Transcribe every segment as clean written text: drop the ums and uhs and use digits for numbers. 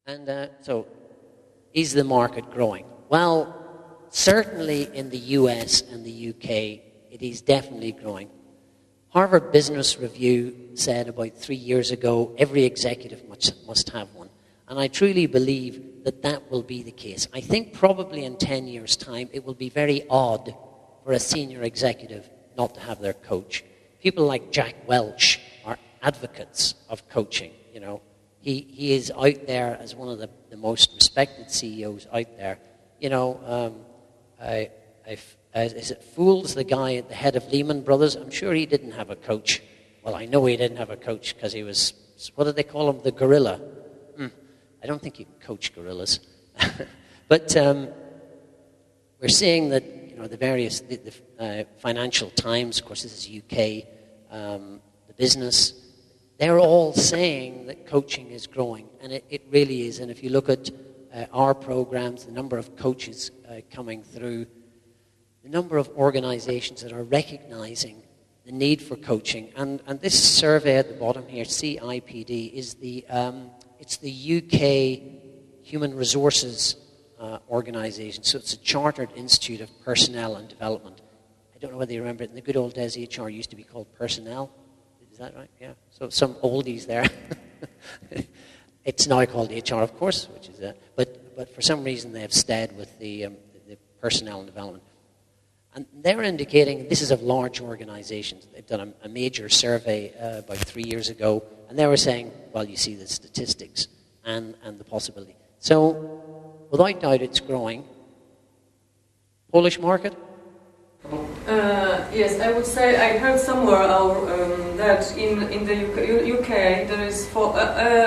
And so, is the market growing? Well, certainly in the US and the UK, it is definitely growing. Harvard Business Review said about 3 years ago, every executive must have one. And I truly believe that that will be the case. I think probably in 10 years' time, it will be very odd for a senior executive not to have their coach. People like Jack Welch are advocates of coaching, you know. He is out there as one of the most respected CEOs out there. You know, is it Fools, the guy at the head of Lehman Brothers? I'm sure he didn't have a coach. Well, I know he didn't have a coach because he was, what did they call him, the gorilla? I don't think you can coach gorillas. But we're seeing that, you know, the various, the Financial Times, of course this is UK, the Business, they're all saying that coaching is growing, and it really is. And if you look at our programs, the number of coaches coming through, the number of organizations that are recognizing the need for coaching, and this survey at the bottom here, CIPD, is it's the UK Human Resources organization. So it's a chartered institute of personnel and development. I don't know whether you remember it. In the good old days, HR used to be called personnel. Is that right? Yeah. So some oldies there. It's now called HR, of course, which is but for some reason they have stayed with the personnel and development. And they're indicating, this is of large organizations. They've done a major survey about 3 years ago, and they were saying, well, you see the statistics and the possibility. So, without doubt, it's growing. Polish market? Yes, I would say I heard somewhere that in the UK there is for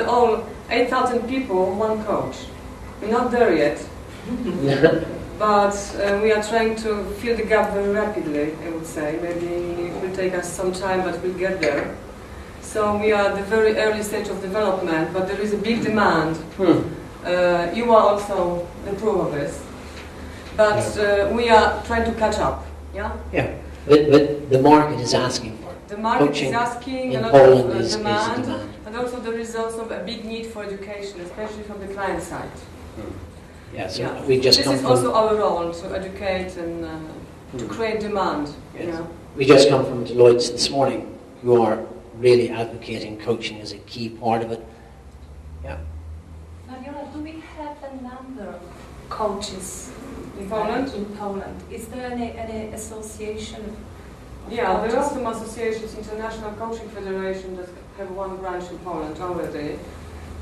all 8,000 people one coach. We're not there yet, but we are trying to fill the gap very rapidly. I would say maybe it will take us some time, but we'll get there. So we are at the very early stage of development, but there is a big demand. You are also the proof of this, but we are trying to catch up. Yeah, but the market is asking for it. The market coaching is asking in a lot Poland of is demand, demand, and also there is also a big need for education, especially from the client side. Yeah, so we just this come is from, also our role to educate and to create demand. Yes. You know? We just come from Deloitte this morning, who are really advocating coaching as a key part of it. Yeah. Mariola, do we have a number of coaches in Poland? In Poland, is there any association? Yeah, there are some associations, International Coaching Federation, that have one branch in Poland already.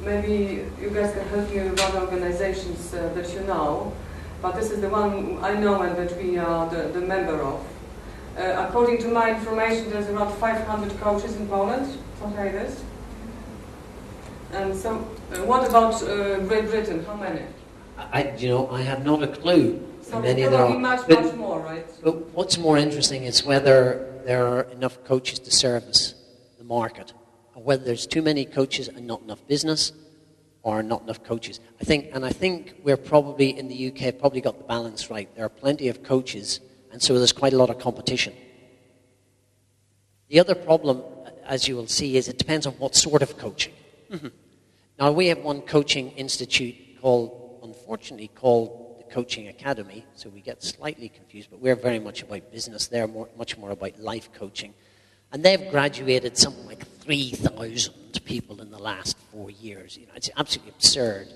Maybe you guys can help me with other organizations that you know, but this is the one I know and that we are the member of. According to my information, there's around 500 coaches in Poland, something like this. And so, what about Great Britain? How many? I have not a clue. So many there probably are. much more, right? But what's more interesting is whether there are enough coaches to service the market, or whether there's too many coaches and not enough business, or not enough coaches. I think we're probably in the UK probably got the balance right. There are plenty of coaches, and so there's quite a lot of competition. The other problem, as you will see, is it depends on what sort of coaching. Now we have one coaching institute unfortunately called the Coaching Academy, so we get slightly confused, but we're very much about business. They're much more about life coaching. And they've graduated something like 3,000 people in the last 4 years. You know, it's absolutely absurd.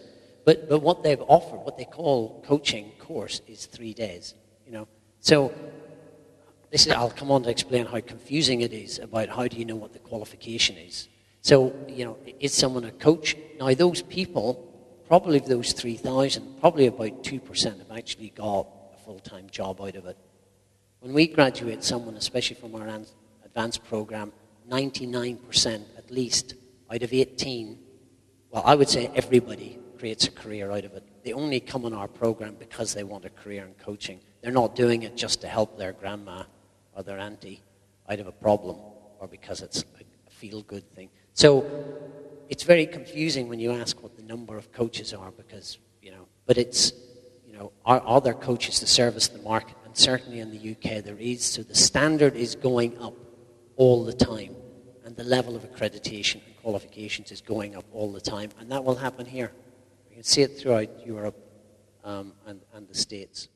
But what they've offered, what they call coaching course, is 3 days. You know, so I'll come on to explain how confusing it is about how do you know what the qualification is. So, you know, is someone a coach? Now, those people, probably of those 3,000, probably about 2% have actually got a full-time job out of it. When we graduate someone, especially from our advanced program, 99% at least out of 18, well, I would say everybody creates a career out of it. They only come on our program because they want a career in coaching. They're not doing it just to help their grandma or their auntie out of a problem or because it's a feel-good thing. So it's very confusing when you ask what the number of coaches are because, you know, but it's, you know, are there coaches to service the market? And certainly in the UK there is. So the standard is going up all the time. And the level of accreditation and qualifications is going up all the time. And that will happen here. can see it throughout Europe and the States.